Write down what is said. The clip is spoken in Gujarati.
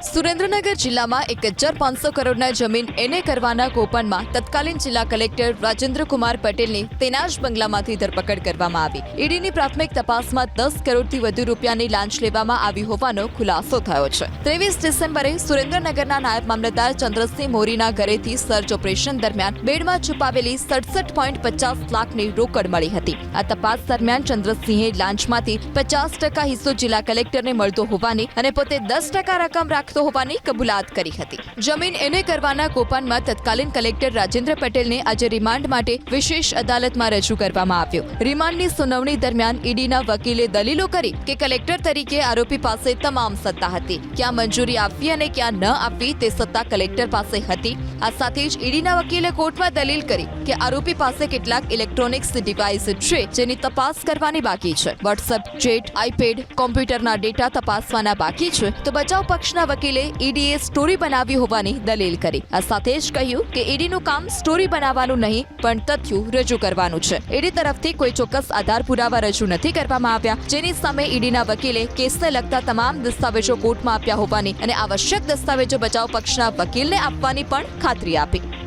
સુરેન્દ્રનગર જિલ્લામાં 1,500 કરોડના જમીન એને કરવાના કૌભાંડમાં તત્કાલીન જિલ્લા કલેક્ટર રાજેન્દ્રકુમાર પટેલની તેના જ બંગલામાંથી ધરપકડ કરવામાં આવી. ઈડીની પ્રાથમિક તપાસમાં 10 કરોડથી વધુ રૂપિયાની લાંચ લેવામાં આવી હોવાનો ખુલાસો થયો છે. 23 ડિસેમ્બરે સુરેન્દ્રનગરના નાયબ મામલતદાર ચંદ્રસિંહ મોરીના ઘરેથી સર્ચ ઓપરેશન દરમિયાન બેડમાં છુપાવેલી 67.50 લાખની રોકડ મળી હતી. આ તપાસ દરમિયાન ચંદ્રસિંહે લાંચમાંથી 50% હિસ્સો જિલ્લા કલેક્ટરને મળતો હોવાની અને પોતે 10% રકમ રાખતો હોવાની કબૂલાત કરી હતી. જમીન એને કરવાના કૌભાંડમાં તત્કાલીન કલેક્ટર રાજેન્દ્ર પટેલને આજે રિમાન્ડ માટે વિશેષ અદાલતમાં રજૂ કરવામાં આવ્યો. રિમાન્ડની સુનાવણી દરમિયાન ઈડીના વકીલે દલીલો કરી કે કલેક્ટર તરીકે આરોપી પાસે તમામ સત્તા હતી. ક્યાં મંજૂરી આપવી અને ક્યાં ન આપવી તે સત્તા કલેક્ટર પાસે હતી. આ સાથે જ ઈડીના વકીલે કોર્ટમાં દલીલ કરી કે આરોપી પાસે કેટલાક ઇલેક્ટ્રોનિક્સ ડિવાઇસ છે જેની તપાસ કરવાની બાકી છે. વોટ્સએપ, ચેટ, આઈપેડ, કોમ્પ્યુટરના ડેટા તપાસવાના બાકી છે. તો બચાવ પક્ષના વકીલે ઈડીએ સ્ટોરી બનાવી હોવાની દલીલ કરી. આ સાથે જ કહ્યું કે ઈડીનું કામ સ્ટોરી બનાવવાનું નહીં પણ તથ્યો રજૂ કરવાનું છે. ઈડી તરફથી કોઈ ચોક્કસ આધાર પુરાવા રજૂ નથી કરવામાં આવ્યા, જેની સામે ઈડીના વકીલે કેસને લગતા તમામ દસ્તાવેજો કોર્ટમાં આપ્યા હોવાની અને આવશ્યક દસ્તાવેજો બચાવ પક્ષના વકીલને આપવાની પણ ખાતરી આપી.